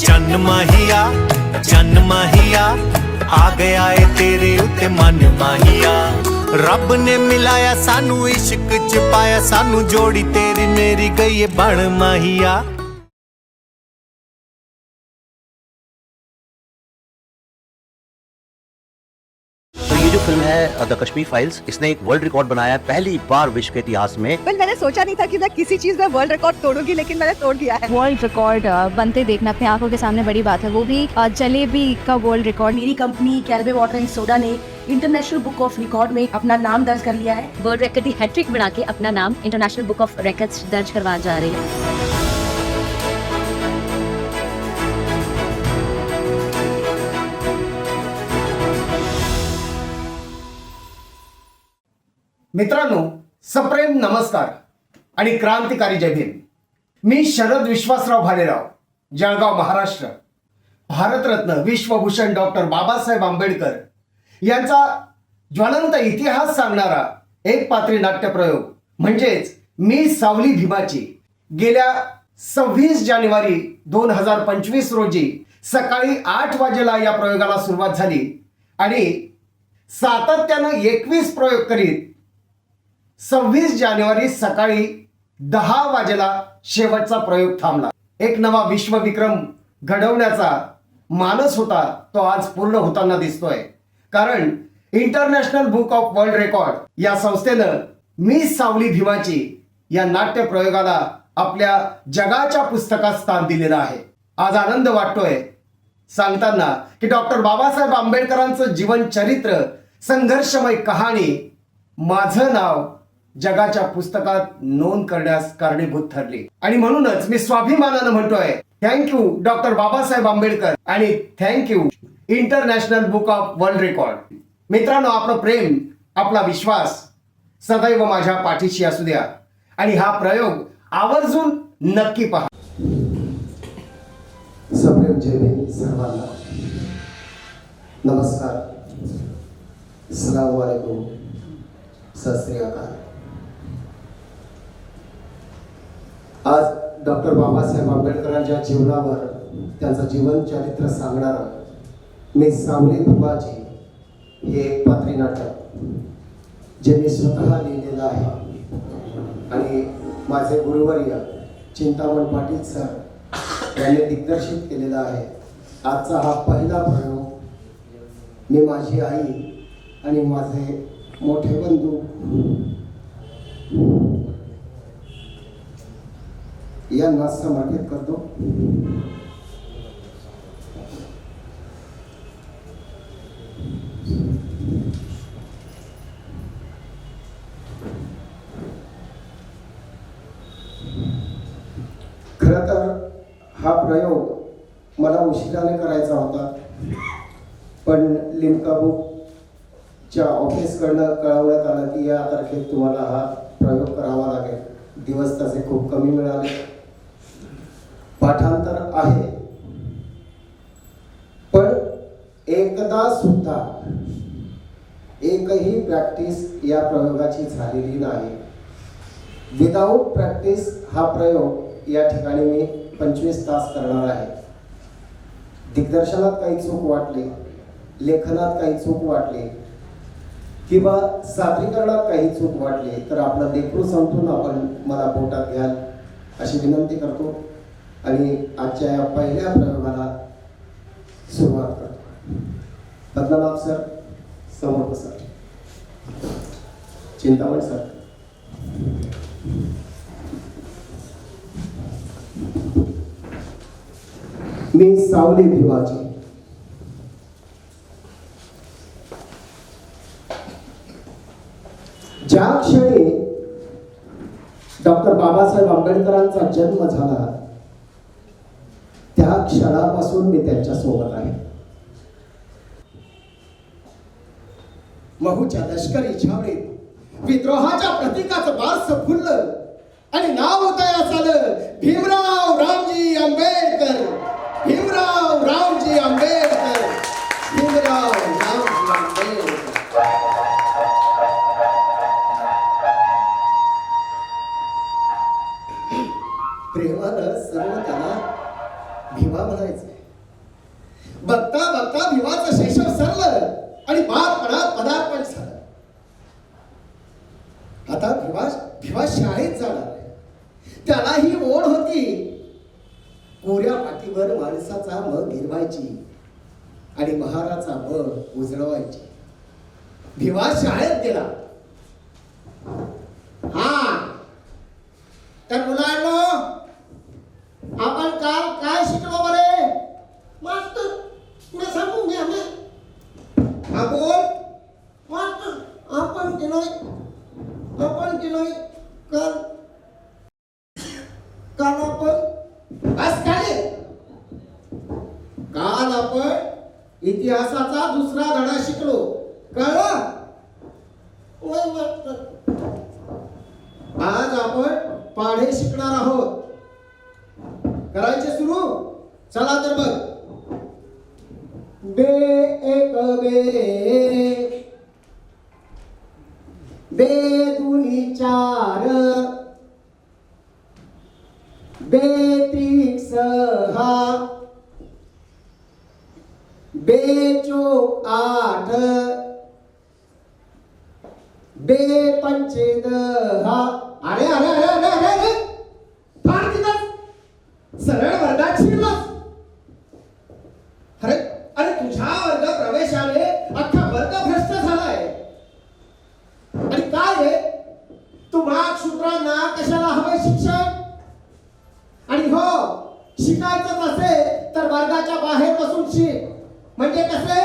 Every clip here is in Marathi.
चन्न माहिया आ गया है तेरे उत्ते मन माहिया। रब ने मिलाया सानू इश्क च पाया, सानू जोड़ी तेरी मेरी गई है बन माहिया। तो ये जो फिल्म है द कश्मीर फाइल्स, इसने एक वर्ल्ड रिकॉर्ड बनाया है पहली बार विश्व के इतिहास में। मैंने सोचा नहीं था कि मैं किसी चीज में वर्ल्ड रिकॉर्ड तोड़ूंगी, लेकिन मैंने तोड़ दिया है। वर्ल्ड रिकॉर्ड बनते देखना अपने आंखों के सामने बड़ी बात है, वो भी जलेबी का वर्ल्ड रिकॉर्ड। मेरी कंपनी कैरबे वाटर एंड सोडा ने इंटरनेशनल बुक ऑफ रिकॉर्ड में अपना नाम दर्ज कर लिया है। वर्ल्ड रिकॉर्ड की हैट्रिक बना के अपना नाम इंटरनेशनल बुक ऑफ रिकॉर्ड्स दर्ज करवा जा रही है। मित्रांनो, सप्रेम नमस्कार आणि क्रांतिकारी जय भीम। मी शरद विश्वासराव भालेराव, जळगाव, महाराष्ट्र। भारतरत्न विश्वभूषण डॉक्टर बाबासाहेब आंबेडकर यांचा ज्वलंत इतिहास सांगणारा एक पात्री नाट्यप्रयोग म्हणजेच मी सावली भीमाची गेल्या 26 जानेवारी 2025 रोजी सकाळी 8 वाजेला या प्रयोगाला सुरुवात झाली आणि सातत्यानं 21 प्रयोग करीत 26 जानेवारी सकाळी 10 वाजेला शेवटचा प्रयोग थांबला। एक नवा विश्वविक्रम घडवण्याचा मानस होता तो आज पूर्ण होताना दिसतोय, कारण international book of world record या संस्थेनं मी सावली भीमाची या नाट्य प्रयोगाला आपल्या जगाच्या पुस्तकात स्थान दिलेलं आहे। आज आनंद वाटतोय सांगताना की डॉक्टर बाबासाहेब आंबेडकरांचं जीवन चरित्र, संघर्षमय कहाणी माझं नाव जगाच्या पुस्तकात नोंद करण्यास कारणीभूत ठरली। आणि म्हणूनच मी स्वाभिमानानं म्हणतोय थँक्यू डॉक्टर बाबासाहेब आंबेडकर आणि thank you international book of world record. मित्रांनो, आपलं प्रेम, आपला विश्वास सदैव माझ्या पाठीशी असू द्या आणि हा प्रयोग आवर्जून नक्की पहा। सप्रेम जय भीम सर्वांना नमस्कार, अस्सलामु अलैकुम, सत श्री अकाल। आज डॉक्टर बाबासाहेब आंबेडकरांच्या जीवनावर, त्यांचं जीवन चरित्र सांगणारं मी सावली भीमाची हे एक पात्री नाटक जे मी स्वतः लिहिलेलं आहे आणि माझे गुरुवर्य चिंतामण पाटील सर यांनी दिग्दर्शित केलेला आहे। आजचा हा पहिला प्रयोग मी माझी आई आणि माझे मोठे बंधू यांना समर्पित करतो। खरं तर हा प्रयोग मला उशिराने करायचा होता, पण लिम्का बुकच्या ऑफिसकडनं कळवण्यात आलं की या तारखेत तुम्हाला हा प्रयोग करावा लागेल। दिवस तसे खूप कमी मिळाले। पाठांतर आहे, पण एकदा सुद्धा एकही प्रॅक्टिस या प्रयोगाची झालेली नाही। विदाऊट प्रॅक्टिस हा प्रयोग या ठिकाणी मी 25 तास करणार आहे। दिग्दर्शनात काही चूक वाटली, लेखनात काही चूक वाटली किंवा सादरीकरणात काही चूक वाटली तर आपलं लेकरू समजून आपण मला पोटात घ्याल अशी विनंती करतो आणि आजच्या या पहिल्या प्रयोगाला सुरुवात करतो। पद्मनाभ सर, समर्थ सर, चिंतामण सर, मी सावली भीमाची। ज्या क्षणी डॉक्टर बाबासाहेब आंबेडकरांचा जन्म झाला त्या क्षणापासून मी त्यांच्या सोबत आहे। महूच्या लष्करी छावणीत विद्रोहाच्या प्रतीकाचं बारस फुललं आणि नाव तयार झालं भीमराव रामजी आंबेडकर, भीमराव रामजी आंबेडकर, भीमराव रामजी आंबेडकर। प्रेमानं सर्व त्याला भीमा म्हणायचे। बघता बघता भिवाचं शैशव सरलं आणि बालपणात पदार्पण झालं. आता भिवा शाळेत जाणार आहे. त्याला ही ओढ होती. कोऱ्या पाठीवर माणसाचा मग गिरवायची आणि महाराचा मग उजळवायची. भिवा शाळेत गेला. हा तर मुलांनो, आपण काल काय शिकलो बरे? मास्तर पुढे सांगून घ्या ना. हा बोल. मास्तर आपण केलोय काल आपण इतिहासाचा दुसरा धडा शिकलो. कळलं? आज आपण पाढे शिकणार आहोत. करायचे सुरू? चला तर बघ. बे एक बे दुनी चार, बे त्रिक सहा, बे चौक आठ, बे पंचे दहा. अरे अरे अरे अरे अरे अरे फार तिथं सरळ वर्गात शिरलास. अरे अरे तुझ्या वर्ग प्रवेशाने अख्खा वर्ग भ्रष्ट झालाय. आणि काय रे, तुम्हा शूद्रांना कशाला हवंय शिक्षण? आणि हो, शिकायचं असेल तर वर्गाच्या बाहेर बसून शिक. म्हणजे कसे?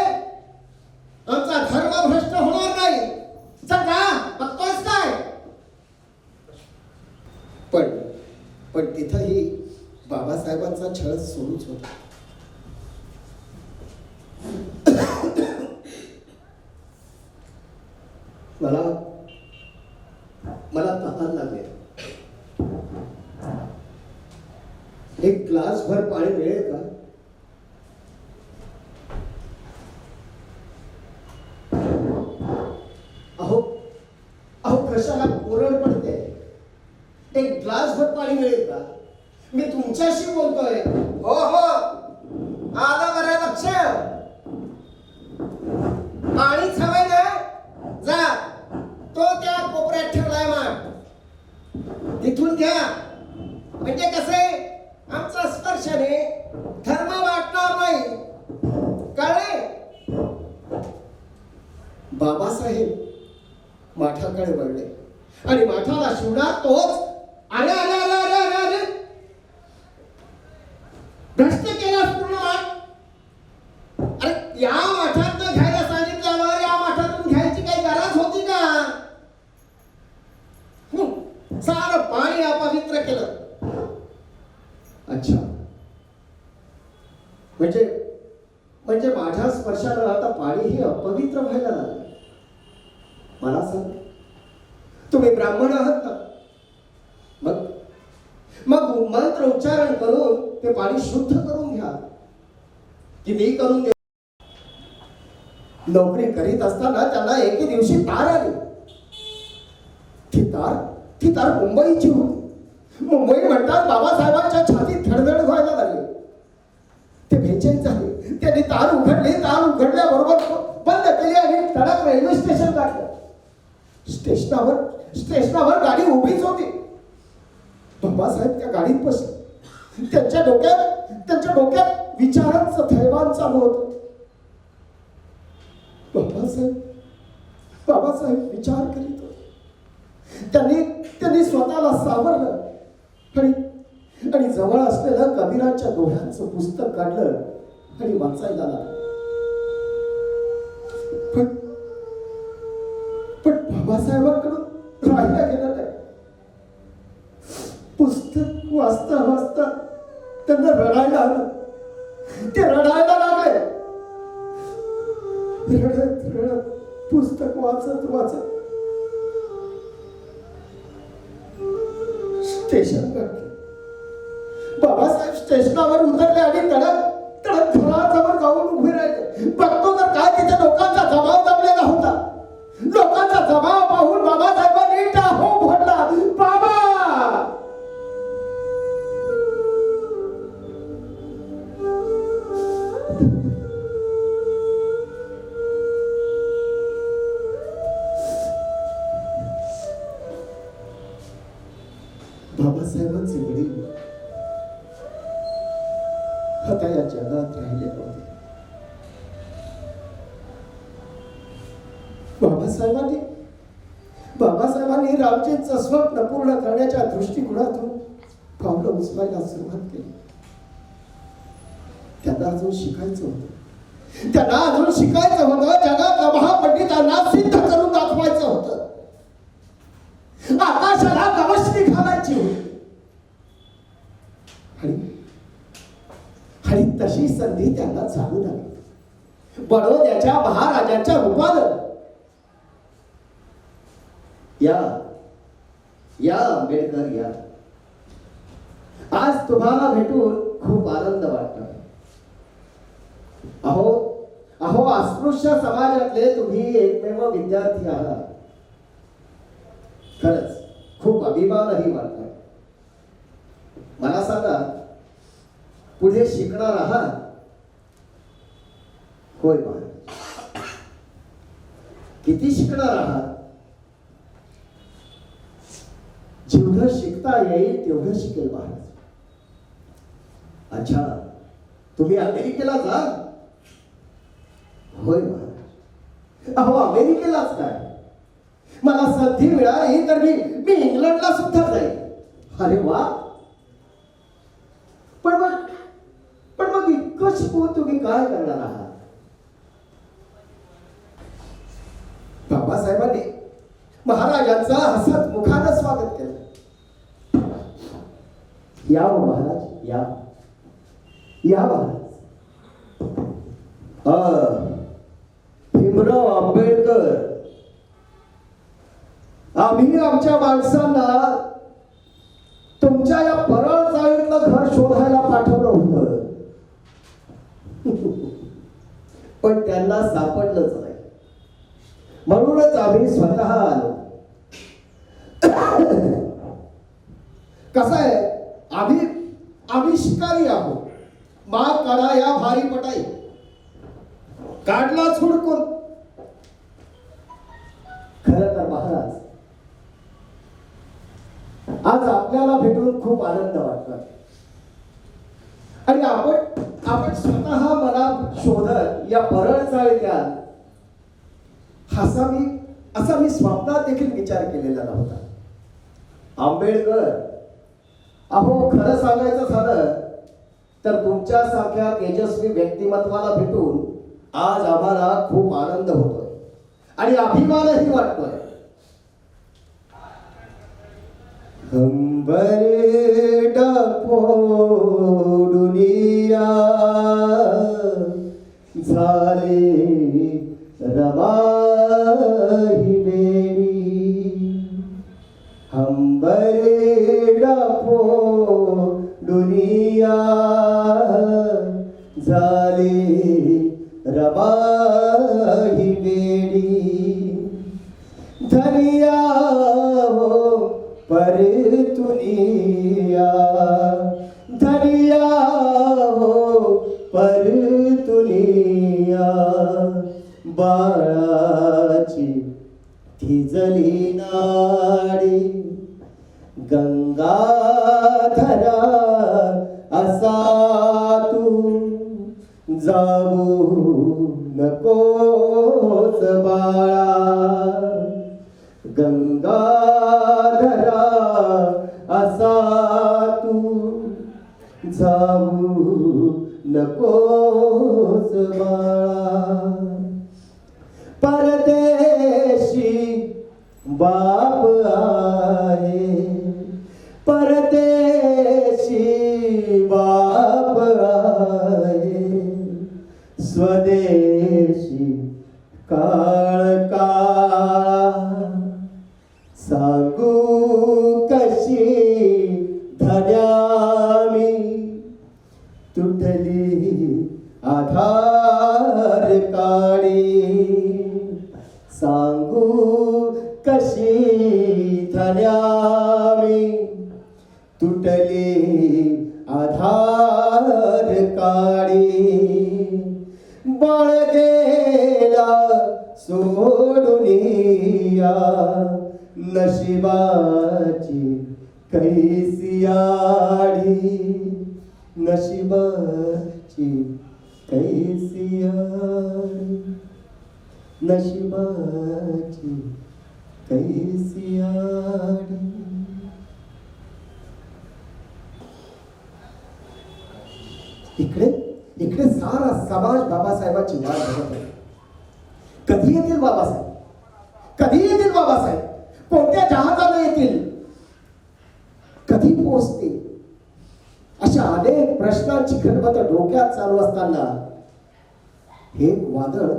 आमचा धर्म भ्रष्ट होणार नाही. चल का बघतोयस काय? पण तिथंही बाबासाहेबांचा छळ सुरूच होता. मला तहान लागले. एक ग्लास भर पाणी मिळेल का? अहो कशाला कोरड पडते? एक ग्लास भर पाणी मिळेल का? मी तुमच्याशी बोलतोय. हो हो, आलं बरं लक्ष. पाणीच हवंय ना? जा, तो त्या कोपऱ्यात ठेवलाय मग तिथून घ्या. म्हणजे कसे, आमचा स्पर्शाने धर्म वाटणार नाही. कळले? बाबासाहेब माठाकडे वळले आणि माठाला शिवणार तोच. अरे अरे अरे अरे अरे अरे भ्रष्ट केला पूर्ण माठ. अरे या माठात घ्यायला सांगितल्यावर या माठातून घ्यायची काही गरज होती का? सारं पाणी अपवित्र केलं. अच्छा, म्हणजे माझ्या स्पर्शानं आता पाणीही अपवित्र व्हायला लागलं. मला सांग, तुम्ही ब्राह्मण आहात ना? मग मंत्र उच्चारण करून ते पाणी शुद्ध करून घ्या, की मी करून दे. नोकरी करीत असताना त्यांना एके दिवशी तार आली. ती तार मुंबईची होती. मुंबई म्हणतात बाबासाहेबांच्या छातीत धडधड व्हायला लागली. ते बेचैन झाले. त्यांनी तार उघडल्याबरोबर बंद केली आणि तडक रेल्वे स्टेशन गाठलं. स्टेशनावर गाडी उभीच होती. बाबासाहेब त्या गाडीत बसले. त्यांच्या डोक्यात विचारांचं थैमान चालू होतं. बाबासाहेब विचार करीत होते. त्यांनी स्वतःला सावरलं आणि जवळ असलेलं कबीराच्या दोह्यांचं पुस्तक काढलं आणि वाचायला लागलं. पण बाबासाहेबांकडून राहिला गेलं नाही. पुस्तक वाचता त्यांना रडायला आलं. ते रडायला लागले. रडत पुस्तक वाचत स्टेशन गाठलं. बाबासाहेब स्टेशनावर उतरले आणि तडक घराजवळ जाऊन उभे राहिले. बघतो तर काय तिथे लोकांचा जमाव जमलेला होता. लोकांचा जमाव पाहून बाबासाहेबांनी टाहो फोडला. बाबा, आता या जगात राहिले नव्हते. बाबासाहेबांनी रामजींचं स्वप्न पूर्ण करण्याच्या दृष्टिकोनातून पावलं उचलायला सुरुवात केली. त्यांना अजून शिकायचं होतं. जगातल्या महापंडितांना सिद्ध करून दाखवायचं होतं. आकाशाला गवसणी घालायची होती. आणि तशी संधी त्यांना चालू लागली. बडोद्याच्या महाराजांच्या रूपानं. या आंबेडकर या. आज तुम्हाला भेटून खूप आनंद वाटतो. अहो अस्पृश्य समाजातले तुम्ही एकमेव विद्यार्थी आहात. खरंच खूप अभिमानही वाटतो. मला सांगा, पुढे शिकणार आहात? होय महाराज. किती शिकणार आहात? जेवढं शिकता येईल तेवढं शिकेल महाराज. अच्छा, तुम्ही अमेरिकेला जा? होय महाराज. अमेरिकेलाच काय, मला संधी मिळाली तर मी इंग्लंडला सुद्धा जाईल. अरे वा. पण मग इतकं शिकून तुम्ही काय करणार आहात? बाबासाहेबांनी महाराजांचं हसत मुखानं स्वागत केलं. या महाराज, या महाराज. भीमराव आंबेडकर, आम्ही आमच्या माणसांना तुमच्या या परळ चाळीतलं घर शोधायला पाठवलं होतं. पण त्यांना सापडलंच नाही. म्हणूनच आम्ही स्वतः आलो. कसं आहे, आम्ही शिकारी आहोत. माग काढा या भारी पटाई. काढला हुडकून. खरं तर महाराज, आज आपल्याला भेटून खूप आनंद वाटतो. आणि आपण स्वतः मला शोधत या परळ चाळीत असा मी स्वप्नात देखील विचार केलेला नव्हता. आंबेडकर, खरं सांगायचं झालं तर तुमच्यासारख्या तेजस्वी व्यक्तिमत्वाला भेटून आज आम्हाला खूप आनंद होतोय आणि अभिमानही वाटतोय. हंबरे डपोडुनिया झाले रमाही बेडी. हंबरे डपोडुनिया झाले रमाही बेडी. धनिया हो परतुनिया, धनिया हो परतुनिया. बाळाची थिजली नाडी गंगाधरा असा तू जाऊ नकोस बाळा. गंगाधरा असा तू जाऊ नकोस बाळा. परदेशी बाप आहे, परदेशी बाप आहे. स्वदेशी काळ काळा सांगू कशी धन्यामी. तुटली आधार काढी सांगू कशी धन्यामी. तुटली आधार काढी. बाळ गेला सोडुनिया नशिबाची कैसियाडी. नशिबाची नशिबाची कैसी आडी. इकडे इकडे सारा समाज बाबासाहेबांची वाट बघत आहे. कधी येतील बाबासाहेब, कधी येतील बाबासाहेब, कोणत्या जहाजाने येतील, कधी पोहोचतील, अशा अनेक प्रश्नांची खटपट डोक्यात चालू असताना हे वादळ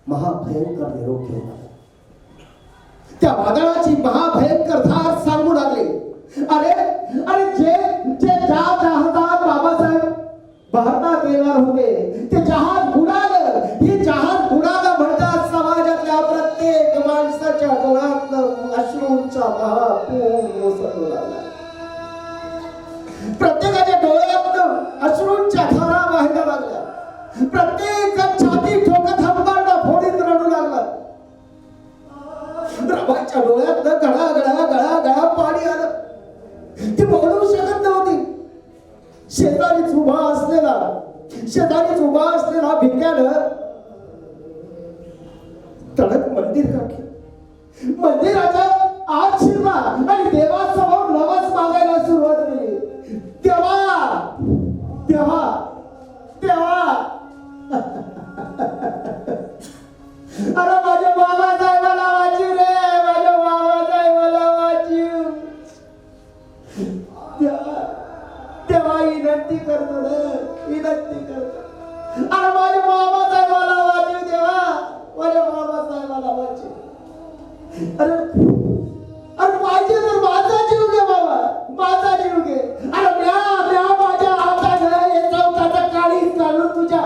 महाभयंकर निरोप घेऊन आले. त्या वादळाची महाभयंकर धार सांगू लागले, अरे अरे जे जे ज्या जहाजात बाबासाहेब भारतात येणार होते ते जहाज बुडालं. हे जहाज बुडालं म्हणतात समाजातल्या प्रत्येक माणसाच्या डोळ्यातनं अश्रूंचा महापूर ओसरू लागला. प्रत्येकाच्या डोळ्यातनं अश्रूंच्या धारा वाहायला लागल्या. प्रत्येक छाती ठोकत हंबरडा फोडीत रडू लागला. रमाईच्या डोळ्यातनं गळा गळा गळा गळा पाणी आलं. ती बोलू शकत नव्हती. शेजारीच उभा असलेला भिक्यानं तडक मंदिर गाठलं. मंदिराच्या आत शिरला आणि देवासमोर नवस मागायला सुरुवात केली. तेव्हा तेव्हा तेव्हा अरे माझ्या बाबासाहेबाला वाचीव रे, माझ्या बाबासाहेबाला वाचीव. तेव्हा विनंती करतो रे, विनंती करतो. अरे माझ्या बाबासाहेबाला वाचीव देवा, माझ्या बाबासाहेबाला वाचीव. अरे अरे पाहिजे तर माझा जीव घे बाबा, माझा जीव घे. अरे म्या माझ्या हातानं हे चौकाचा काळीच घालून तुझ्या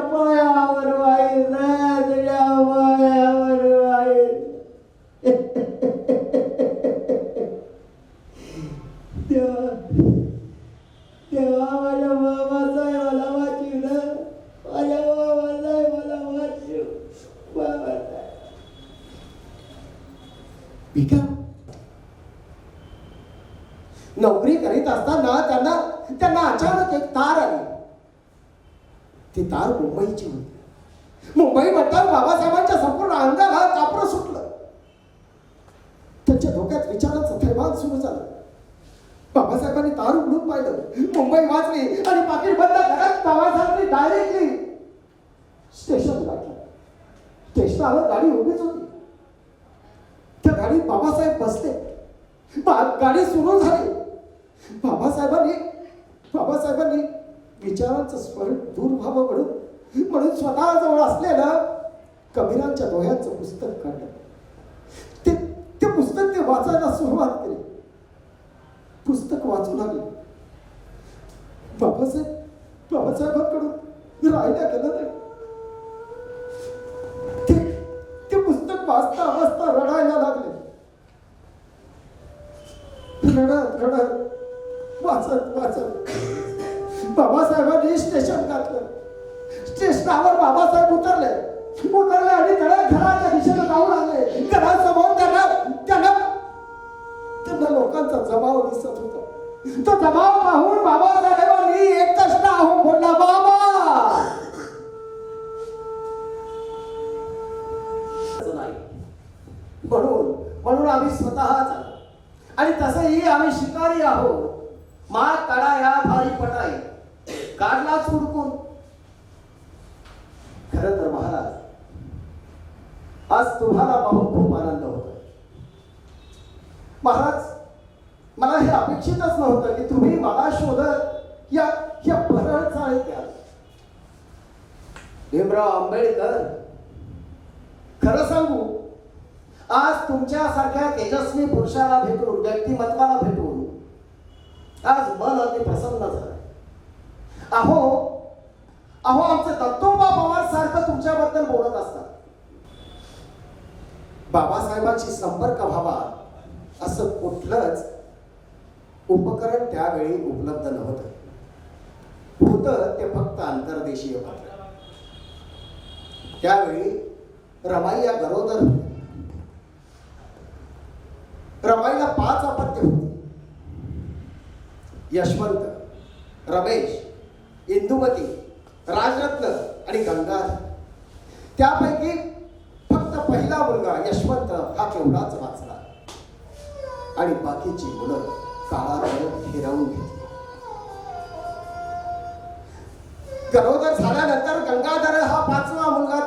पायावर वाईल ना, तुझ्या पायावर वाईल. तेव्हा माझ्या बाबासाहेबाला वाचीव ना, माझ्या बाबासाहेबाला वाचीव. बाबासाहेब भिका नोकरी करीत असताना त्यांना अचानक एक तार आली. ती तार मुंबईची होती. मुंबई म्हटल्यावर बाबासाहेबांच्या संपूर्ण अंगाला कापड सुटलं. त्यांच्या डोक्यात विचारांचं थैमान सुरू झालं. बाबासाहेबांनी तार उघडून पाहिलं, मुंबई वाचली आणि पाकिट बंद करत बाबासाहेबांनी डायरेक्टली स्टेशन गाठलं. स्टेशनावर गाडी उभीच होती. त्या गाडीत बाबासाहेब बसले. गाडी सुरू झाली. बाबासाहेबांनी विचारांचं स्वर दूर व्हावं म्हणून स्वतःजवळ असलेलं कबीरांच्या दोह्यांचं पुस्तक काढलं. ते पुस्तक ते वाचायला सुरुवात केली. पुस्तक वाचू लागले. बाबासाहेबांकडून राहिल्या गेलं नाही. ते पुस्तक वाचता रडायला लागले. रडत वाचत बाबासाहेबांनी स्टेशन गाठलं. स्टेशनावर बाबासाहेब उतरले आणि घराच्या दिशेनं जाऊ लागले. घरासमोर त्यांना लोकांचा जमाव दिसत होता. तो जमाव पाहून बाबासाहेबांनी एकच नाव बोलला, बाबा. म्हणून आम्ही स्वतःच आणि तसंही आम्ही शिकारी आहोत. माग काढा या भारी पटाई काढला चुडकून. खरं तर महाराज, आज तुम्हाला पाहून खूप आनंद होतोय. महाराज, मला हे अपेक्षितच नव्हतं की तुम्ही मला शोधत या भरळ चाळीत याल. भीमराव आंबेडकर, खरं सांगू, आज तुमच्यासारख्या तेजस्वी पुरुषाला भेटून, व्यक्तिमत्वाला भेटून आज मन अगदी प्रसन्न झालं. अहो आमचे दत्तोबा पवार सारखं तुमच्याबद्दल बोलत असतात. बाबासाहेबांशी संपर्क व्हावा असं कुठलंच उपकरण त्यावेळी उपलब्ध नव्हतं. होतं ते फक्त आंतरदेशीय पत्र. त्यावेळी रमाई या गरोदर होते. रमाईला 5 अपत्य होती. यशवंत, रमेश, इंदुमती, राजरत्न आणि गंगाधर. त्यापैकी पहिला मुलगा यशवंत हा केवढाच वाचला आणि बाकीची मुलं काळानं हिरावून घेतली. गरोदर झाल्यानंतर गंगाधर हा 5वा मुलगा